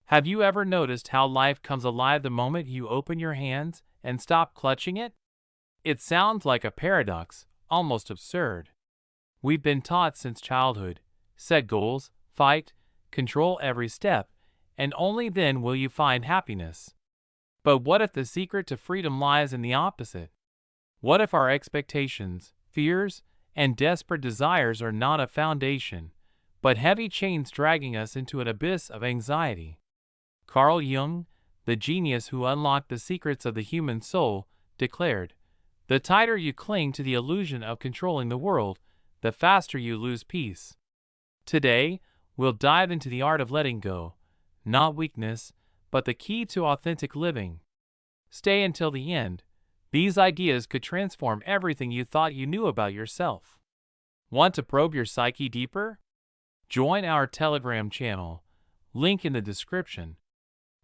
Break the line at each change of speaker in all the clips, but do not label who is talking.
Have you ever noticed how life comes alive the moment you open your hands and stop clutching it? It sounds like a paradox, almost absurd. We've been taught since childhood: set goals, fight, control every step, and only then will you find happiness. But what if the secret to freedom lies in the opposite? What if our expectations, fears, and desperate desires are not a foundation, but heavy chains dragging us into an abyss of anxiety? Carl Jung, the genius who unlocked the secrets of the human soul, declared, "The tighter you cling to the illusion of controlling the world, the faster you lose peace." Today, we'll dive into the art of letting go, not weakness, but the key to authentic living. Stay until the end. These ideas could transform everything you thought you knew about yourself. Want to probe your psyche deeper? Join our Telegram channel, link in the description.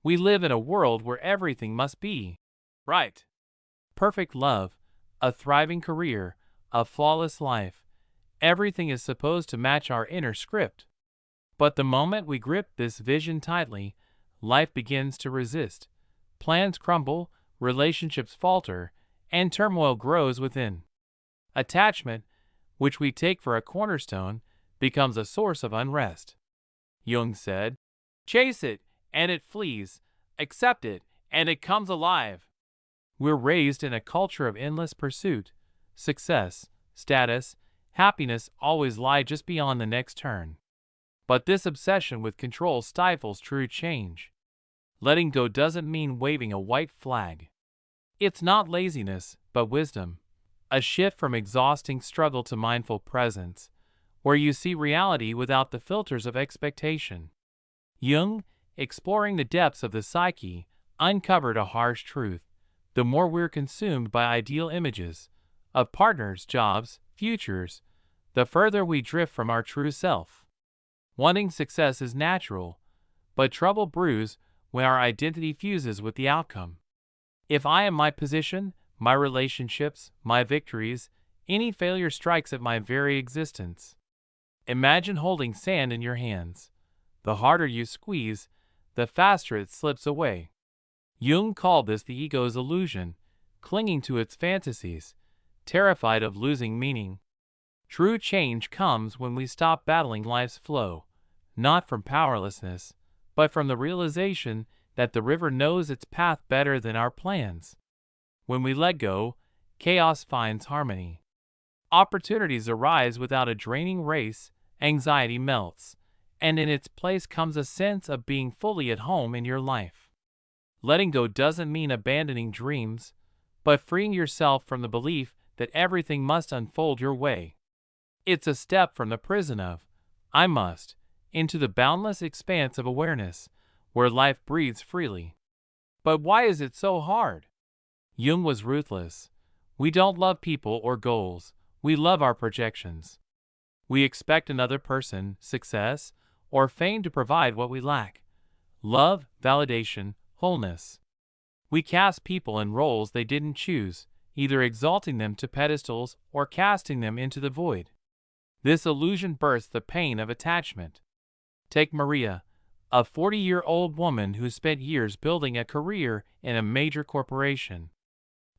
We live in a world where everything must be right. Perfect love, a thriving career, a flawless life. Everything is supposed to match our inner script. But the moment we grip this vision tightly, life begins to resist. Plans crumble, relationships falter, and turmoil grows within. Attachment, which we take for a cornerstone, becomes a source of unrest. Jung said, "Chase it, and it flees. Accept it, and it comes alive." We're raised in a culture of endless pursuit. Success, status, happiness always lie just beyond the next turn. But this obsession with control stifles true change. Letting go doesn't mean waving a white flag. It's not laziness, but wisdom. A shift from exhausting struggle to mindful presence, where you see reality without the filters of expectation. Jung, exploring the depths of the psyche, uncovered a harsh truth. The more we're consumed by ideal images of partners, jobs, futures, the further we drift from our true self. Wanting success is natural, but trouble brews when our identity fuses with the outcome. If I am my position, my relationships, my victories, any failure strikes at my very existence. Imagine holding sand in your hands. The harder you squeeze, the faster it slips away. Jung called this the ego's illusion, clinging to its fantasies, terrified of losing meaning. True change comes when we stop battling life's flow, not from powerlessness, but from the realization that the river knows its path better than our plans. When we let go, chaos finds harmony. Opportunities arise without a draining race, anxiety melts, and in its place comes a sense of being fully at home in your life. Letting go doesn't mean abandoning dreams, but freeing yourself from the belief that everything must unfold your way. It's a step from the prison of "I must" into the boundless expanse of awareness, where life breathes freely. But why is it so hard? Jung was ruthless. We don't love people or goals, we love our projections. We expect another person, success, or fame to provide what we lack: love, validation, wholeness. We cast people in roles they didn't choose, either exalting them to pedestals or casting them into the void. This illusion births the pain of attachment. Take Maria, a 40-year-old woman who spent years building a career in a major corporation.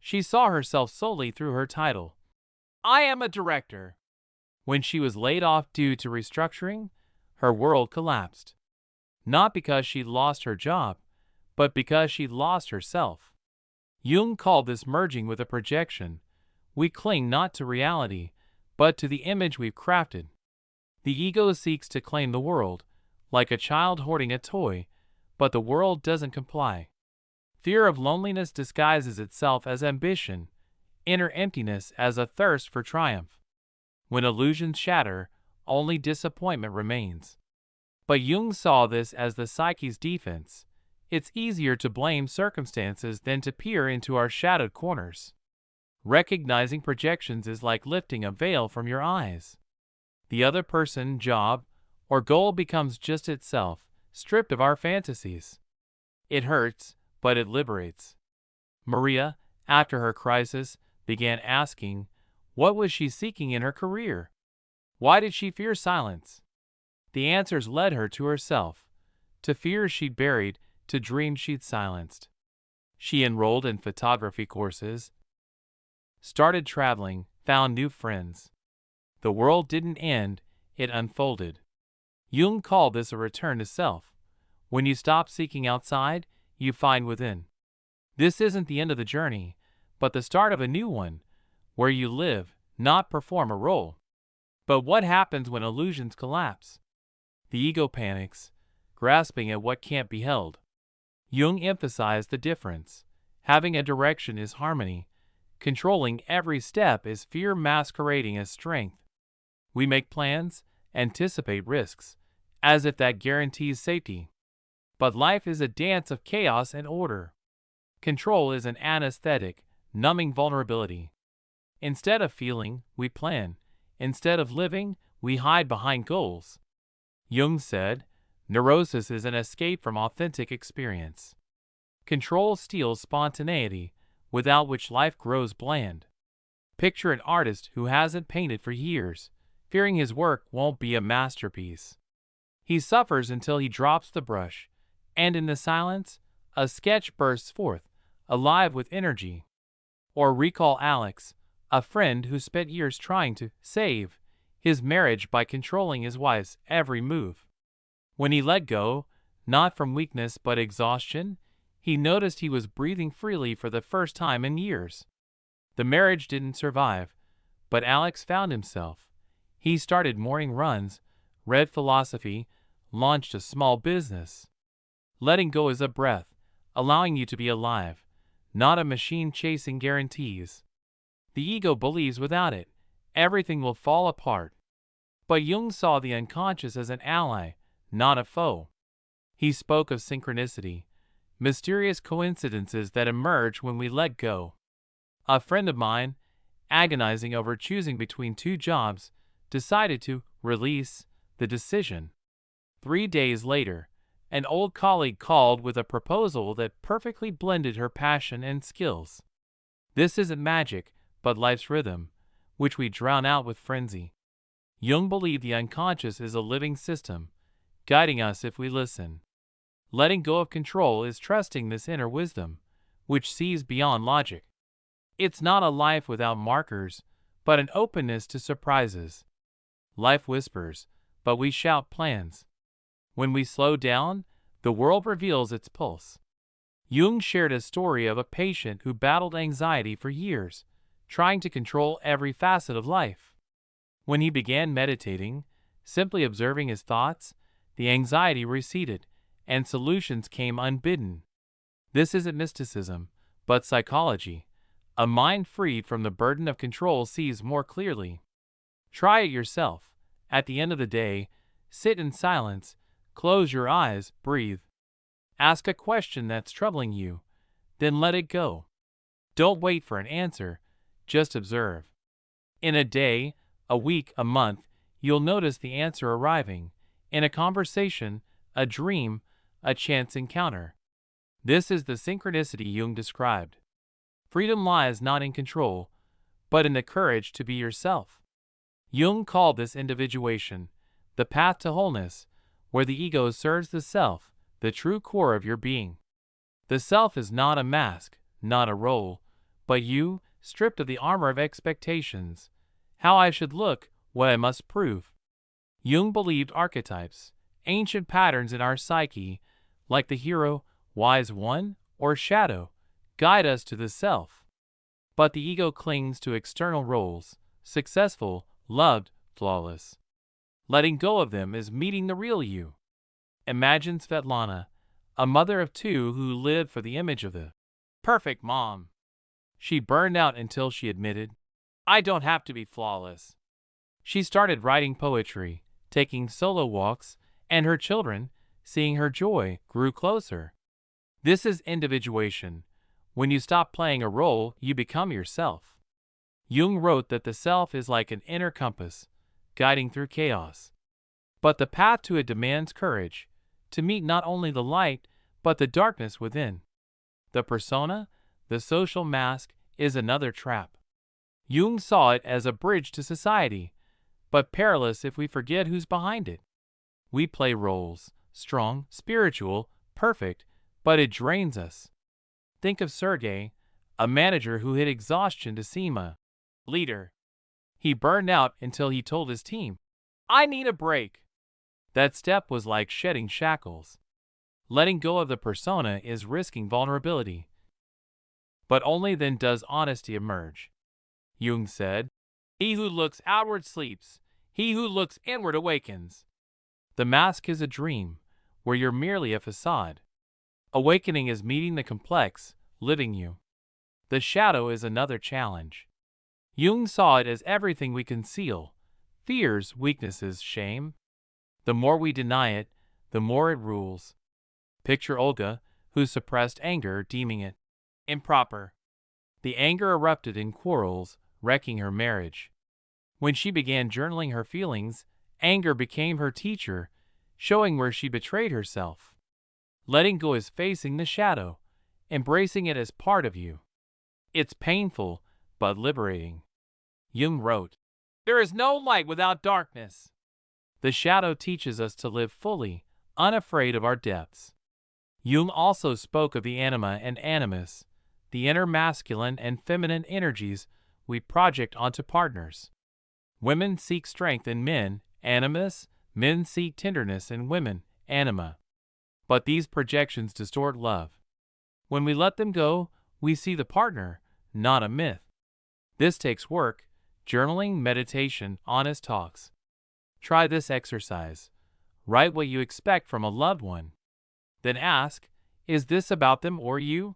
She saw herself solely through her title. "I am a director." When she was laid off due to restructuring, her world collapsed. Not because she'd lost her job, but because she'd lost herself. Jung called this merging with a projection. We cling not to reality, but to the image we've crafted. The ego seeks to claim the world, like a child hoarding a toy, but the world doesn't comply. Fear of loneliness disguises itself as ambition, inner emptiness as a thirst for triumph. When illusions shatter, only disappointment remains. But Jung saw this as the psyche's defense. It's easier to blame circumstances than to peer into our shadowed corners. Recognizing projections is like lifting a veil from your eyes. The other person, job, or goal becomes just itself, stripped of our fantasies. It hurts, but it liberates. Maria, after her crisis, began asking, what was she seeking in her career? Why did she fear silence? The answers led her to herself. to fears she'd buried, to dreams she'd silenced. She enrolled in photography courses, started traveling, found new friends. The world didn't end, it unfolded. Jung called this a return to self. When you stop seeking outside, you find within. This isn't the end of the journey, but the start of a new one, where you live, not perform a role. But what happens when illusions collapse? The ego panics, grasping at what can't be held. Jung emphasized the difference. Having a direction is harmony. Controlling every step is fear masquerading as strength. We make plans, anticipate risks, as if that guarantees safety. But life is a dance of chaos and order. Control is an anesthetic, numbing vulnerability. Instead of feeling, we plan. Instead of living, we hide behind goals. Jung said, neurosis is an escape from authentic experience. Control steals spontaneity, without which life grows bland. Picture an artist who hasn't painted for years, fearing his work won't be a masterpiece. He suffers until he drops the brush, and in the silence, a sketch bursts forth, alive with energy. Or recall Alex, a friend who spent years trying to save his marriage by controlling his wife's every move. When he let go, not from weakness but exhaustion, he noticed he was breathing freely for the first time in years. The marriage didn't survive, but Alex found himself. He started morning runs, read philosophy, launched a small business. Letting go is a breath, allowing you to be alive, not a machine chasing guarantees. The ego believes without it, everything will fall apart. But Jung saw the unconscious as an ally, not a foe. He spoke of synchronicity, mysterious coincidences that emerge when we let go. A friend of mine, agonizing over choosing between two jobs, decided to release the decision. 3 days later, an old colleague called with a proposal that perfectly blended her passion and skills. This isn't magic, but life's rhythm, which we drown out with frenzy. Jung believed the unconscious is a living system, guiding us if we listen. Letting go of control is trusting this inner wisdom, which sees beyond logic. It's not a life without markers, but an openness to surprises. Life whispers, but we shout plans. When we slow down, the world reveals its pulse. Jung shared a story of a patient who battled anxiety for years, trying to control every facet of life. When he began meditating, simply observing his thoughts, the anxiety receded, and solutions came unbidden. This isn't mysticism, but psychology. A mind freed from the burden of control sees more clearly. Try it yourself. At the end of the day, sit in silence, close your eyes, breathe. Ask a question that's troubling you, then let it go. Don't wait for an answer, just observe. In a day, a week, a month, you'll notice the answer arriving, in a conversation, a dream, a chance encounter. This is the synchronicity Jung described. Freedom lies not in control, but in the courage to be yourself. Jung called this individuation, the path to wholeness, where the ego serves the self, the true core of your being. The self is not a mask, not a role, but you, stripped of the armor of expectations. How I should look, what I must prove. Jung believed archetypes, ancient patterns in our psyche, like the hero, wise one, or shadow, guide us to the self. But the ego clings to external roles, successful, loved, flawless. Letting go of them is meeting the real you. Imagine Svetlana, a mother of 2 who lived for the image of the perfect mom. She burned out until she admitted, "I don't have to be flawless." She started writing poetry, taking solo walks, and her children, seeing her joy, grew closer. This is individuation. When you stop playing a role, you become yourself. Jung wrote that the self is like an inner compass, guiding through chaos. But the path to it demands courage, to meet not only the light, but the darkness within. The persona, the social mask, is another trap. Jung saw it as a bridge to society, but perilous if we forget who's behind it. We play roles, strong, spiritual, perfect, but it drains us. Think of Sergey, a manager who hit exhaustion to seem a leader. He burned out until he told his team, "I need a break." That step was like shedding shackles. Letting go of the persona is risking vulnerability. But only then does honesty emerge. Jung said, "He who looks outward sleeps, he who looks inward awakens." The mask is a dream, where you're merely a facade. Awakening is meeting the complex, living you. The shadow is another challenge. Jung saw it as everything we conceal: fears, weaknesses, shame. The more we deny it, the more it rules. Picture Olga, who suppressed anger, deeming it improper. The anger erupted in quarrels, wrecking her marriage. When she began journaling her feelings, anger became her teacher, showing where she betrayed herself. Letting go is facing the shadow, embracing it as part of you. It's painful, but liberating. Jung wrote, "There is no light without darkness." The shadow teaches us to live fully, unafraid of our depths. Jung also spoke of the anima and animus, the inner masculine and feminine energies we project onto partners. Women seek strength in men, animus; men seek tenderness in women, anima. But these projections distort love. When we let them go, we see the partner, not a myth. This takes work: journaling, meditation, honest talks. Try this exercise. Write what you expect from a loved one. Then ask, is this about them or you?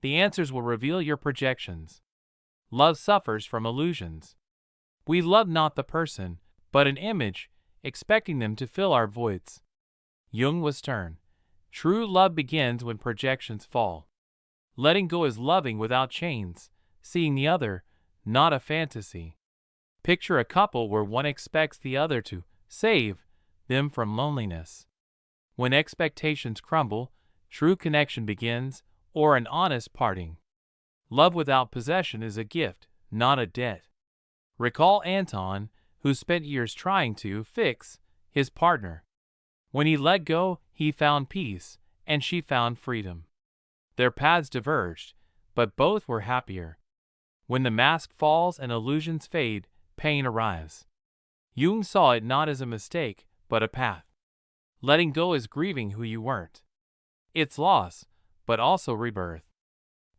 The answers will reveal your projections. Love suffers from illusions. We love not the person, but an image, expecting them to fill our voids. Jung was stern. True love begins when projections fall. Letting go is loving without chains, seeing the other, not a fantasy. Picture a couple where one expects the other to save them from loneliness. When expectations crumble, true connection begins, or an honest parting. Love without possession is a gift, not a debt. Recall Anton, who spent years trying to fix his partner. When he let go, he found peace, and she found freedom. Their paths diverged, but both were happier. When the mask falls and illusions fade, pain arrives. Jung saw it not as a mistake, but a path. Letting go is grieving who you weren't. It's loss, but also rebirth.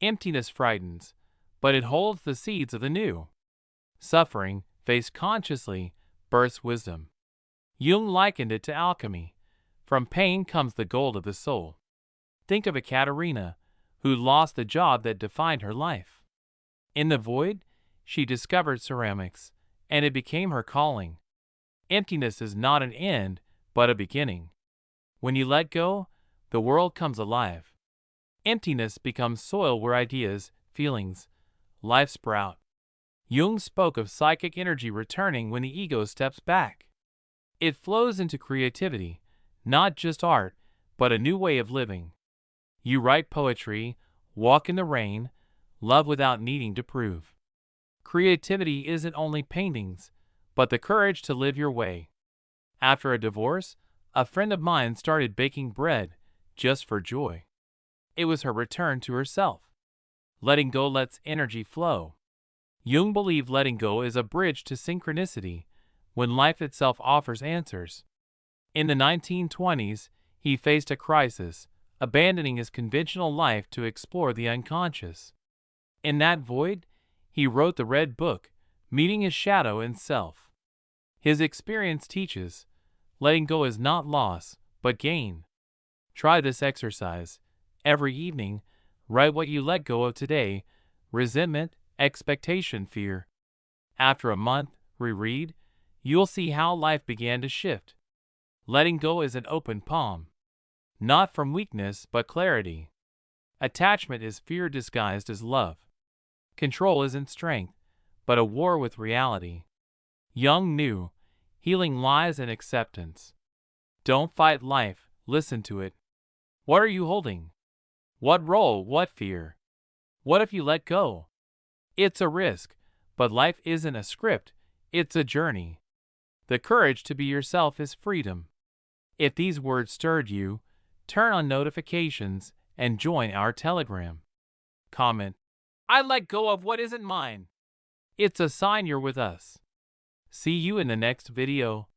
Emptiness frightens, but it holds the seeds of the new. Suffering, faced consciously, births wisdom. Jung likened it to alchemy. From pain comes the gold of the soul. Think of Ekaterina, who lost the job that defined her life. In the void, she discovered ceramics, and it became her calling. Emptiness is not an end, but a beginning. When you let go, the world comes alive. Emptiness becomes soil where ideas, feelings, life sprout. Jung spoke of psychic energy returning when the ego steps back. It flows into creativity, not just art, but a new way of living. You write poetry, walk in the rain, love without needing to prove. Creativity isn't only paintings, but the courage to live your way. After a divorce, a friend of mine started baking bread just for joy. It was her return to herself. Letting go lets energy flow. Jung believed letting go is a bridge to synchronicity when life itself offers answers. In the 1920s, he faced a crisis, abandoning his conventional life to explore the unconscious. In that void, he wrote the Red Book, meeting his shadow and self. His experience teaches, letting go is not loss, but gain. Try this exercise. Every evening, write what you let go of today: resentment, expectation, fear. After a month, reread. You'll see how life began to shift. Letting go is an open palm. Not from weakness, but clarity. Attachment is fear disguised as love. Control isn't strength, but a war with reality. Jung knew, healing lies in acceptance. Don't fight life, listen to it. What are you holding? What role, what fear? What if you let go? It's a risk, but life isn't a script, it's a journey. The courage to be yourself is freedom. If these words stirred you, turn on notifications and join our Telegram. Comment, "I let go of what isn't mine." It's a sign you're with us. See you in the next video.